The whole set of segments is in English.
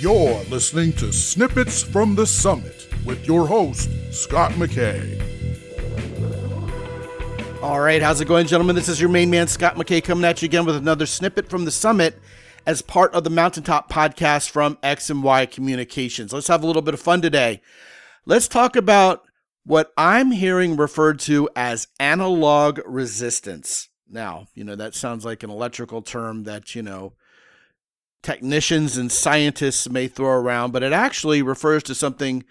You're listening to Snippets from the Summit with your host, Scott McKay. All right, how's it going, gentlemen? This is your main man, Scott McKay, coming at you again with another Snippet from the Summit as part of the Mountaintop podcast from X and Y Communications. Let's have a little bit of fun today. Let's talk about what I'm hearing referred to as analog resistance. Now, that sounds like an electrical term that, technicians and scientists may throw around, but it actually refers to something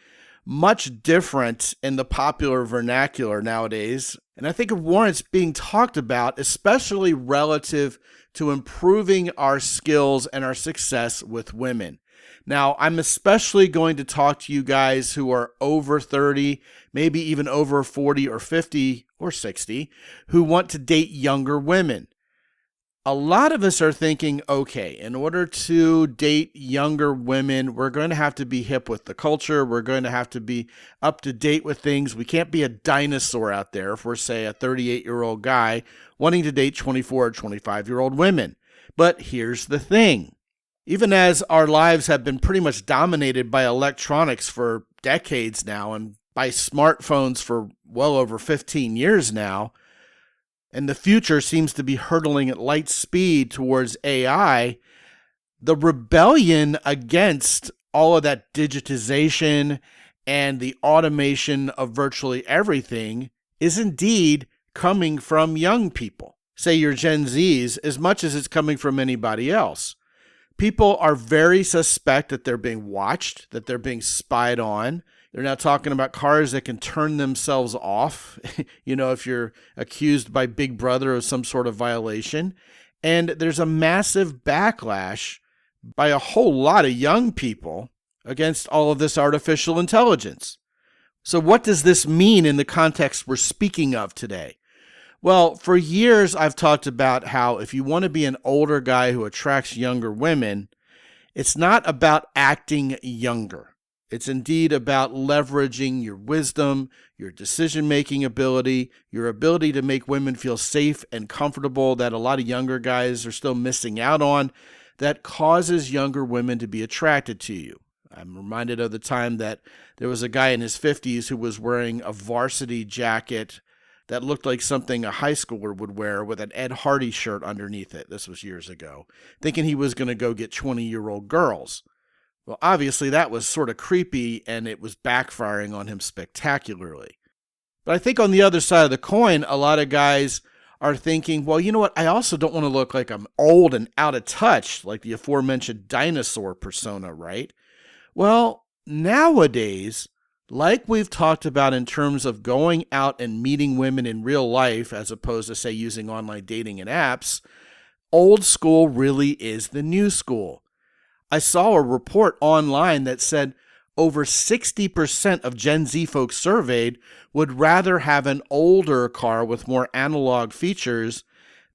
much different in the popular vernacular nowadays. And I think it warrants being talked about, especially relative to improving our skills and our success with women. Now, I'm especially going to talk to you guys who are over 30, maybe even over 40 or 50 or 60, who want to date younger women. A lot of us are thinking, okay, in order to date younger women, we're going to have to be hip with the culture. We're going to have to be up to date with things. We can't be a dinosaur out there if we're, say, a 38-year-old guy wanting to date 24 or 25-year-old women. But here's the thing. Even as our lives have been pretty much dominated by electronics for decades now and by smartphones for well over 15 years now, and the future seems to be hurtling at light speed towards AI, the rebellion against all of that digitization and the automation of virtually everything is indeed coming from young people. Say your Gen Zs, as much as it's coming from anybody else. People are very suspect that they're being watched, that they're being spied on. They're now talking about cars that can turn themselves off, if you're accused by Big Brother of some sort of violation. And there's a massive backlash by a whole lot of young people against all of this artificial intelligence. So what does this mean in the context we're speaking of today? Well, for years I've talked about how if you want to be an older guy who attracts younger women, it's not about acting younger. It's indeed about leveraging your wisdom, your decision-making ability, your ability to make women feel safe and comfortable that a lot of younger guys are still missing out on, that causes younger women to be attracted to you. I'm reminded of the time that there was a guy in his 50s who was wearing a varsity jacket that looked like something a high schooler would wear with an Ed Hardy shirt underneath it. This was years ago, thinking he was going to go get 20-year-old girls. Well, obviously that was sort of creepy and it was backfiring on him spectacularly. But I think on the other side of the coin, a lot of guys are thinking, well, you know what? I also don't want to look like I'm old and out of touch, like the aforementioned dinosaur persona, right? Well, nowadays, like we've talked about in terms of going out and meeting women in real life, as opposed to, say, using online dating and apps, old school really is the new school. I saw a report online that said over 60% of Gen Z folks surveyed would rather have an older car with more analog features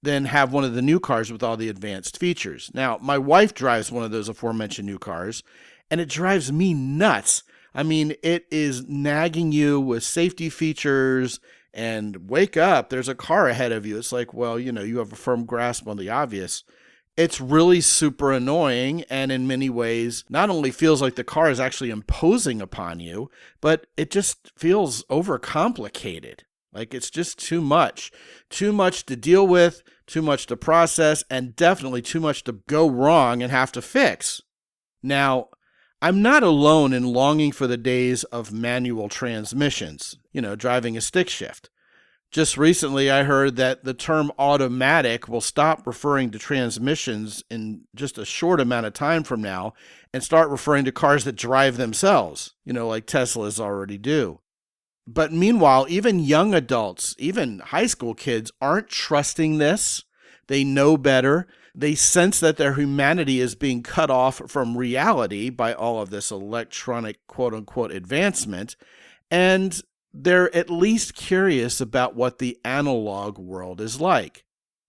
than have one of the new cars with all the advanced features. Now, my wife drives one of those aforementioned new cars, and it drives me nuts. I mean, it is nagging you with safety features and wake up, there's a car ahead of you. It's like, well, you have a firm grasp on the obvious. It's really super annoying and in many ways not only feels like the car is actually imposing upon you, but it just feels overcomplicated. Like it's just too much to deal with, too much to process, and definitely too much to go wrong and have to fix. Now, I'm not alone in longing for the days of manual transmissions, driving a stick shift. Just recently, I heard that the term automatic will stop referring to transmissions in just a short amount of time from now and start referring to cars that drive themselves, like Teslas already do. But meanwhile, even young adults, even high school kids aren't trusting this. They know better. They sense that their humanity is being cut off from reality by all of this electronic quote-unquote advancement. And they're at least curious about what the analog world is like.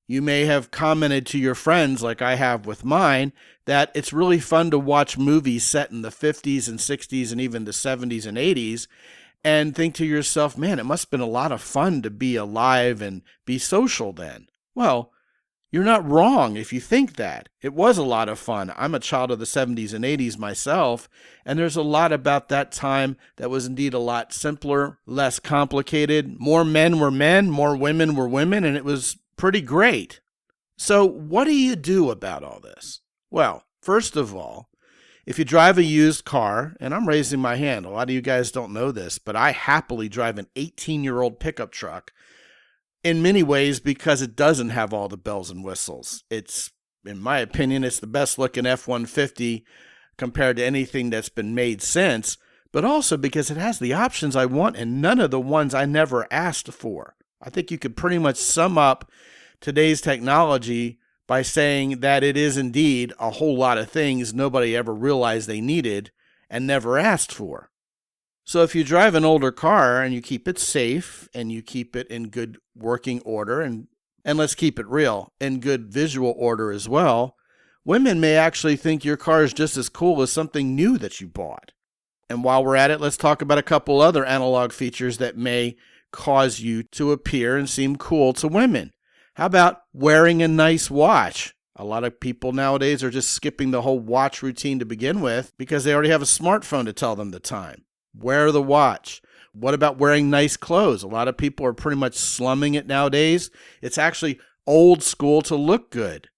You may have commented to your friends, like I have with mine, that it's really fun to watch movies set in the 50s and 60s and even the 70s and 80s and think to yourself, man, it must have been a lot of fun to be alive and be social then. Well, You're not wrong if you think that. It was a lot of fun. I'm a child of the 70s and 80s myself, and there's a lot about that time that was indeed a lot simpler, less complicated. More men were men, more women were women, and it was pretty great. So what do you do about all this? Well, first of all, if you drive a used car, and I'm raising my hand, a lot of you guys don't know this, but I happily drive an 18-year-old pickup truck in many ways because it doesn't have all the bells and whistles. It's, in my opinion, it's the best looking F-150 compared to anything that's been made since, but also because it has the options I want and none of the ones I never asked for. I think you could pretty much sum up today's technology by saying that it is indeed a whole lot of things nobody ever realized they needed and never asked for. So if you drive an older car and you keep it safe and you keep it in good working order and let's keep it real, in good visual order as well, women may actually think your car is just as cool as something new that you bought. And while we're at it, let's talk about a couple other analog features that may cause you to appear and seem cool to women. How about wearing a nice watch? A lot of people nowadays are just skipping the whole watch routine to begin with because they already have a smartphone to tell them the time. Wear the watch. What about wearing nice clothes? A lot of people are pretty much slumming it nowadays. It's actually old school to look good.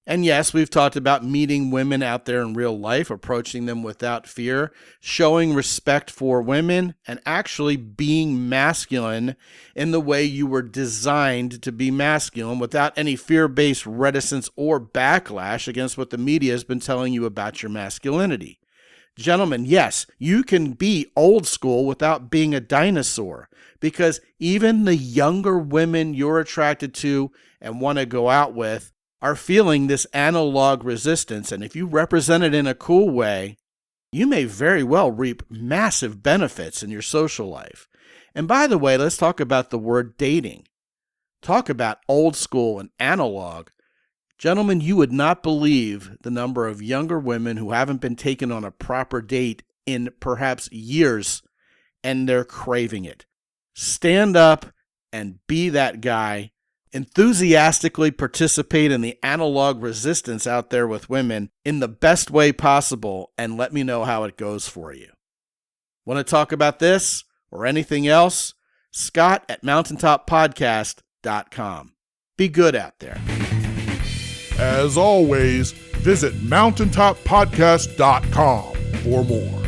And yes, we've talked about meeting women out there in real life, approaching them without fear, showing respect for women, and actually being masculine in the way you were designed to be masculine without any fear-based reticence or backlash against what the media has been telling you about your masculinity. Gentlemen, yes, you can be old school without being a dinosaur because even the younger women you're attracted to and want to go out with are feeling this analog resistance. And if you represent it in a cool way, you may very well reap massive benefits in your social life. And by the way, let's talk about the word dating. Talk about old school and analog. Gentlemen, you would not believe the number of younger women who haven't been taken on a proper date in perhaps years, and they're craving it. Stand up and be that guy. Enthusiastically participate in the analog resistance out there with women in the best way possible, and let me know how it goes for you. Want to talk about this or anything else? Scott at mountaintoppodcast.com. Be good out there. As always, visit mountaintoppodcast.com for more.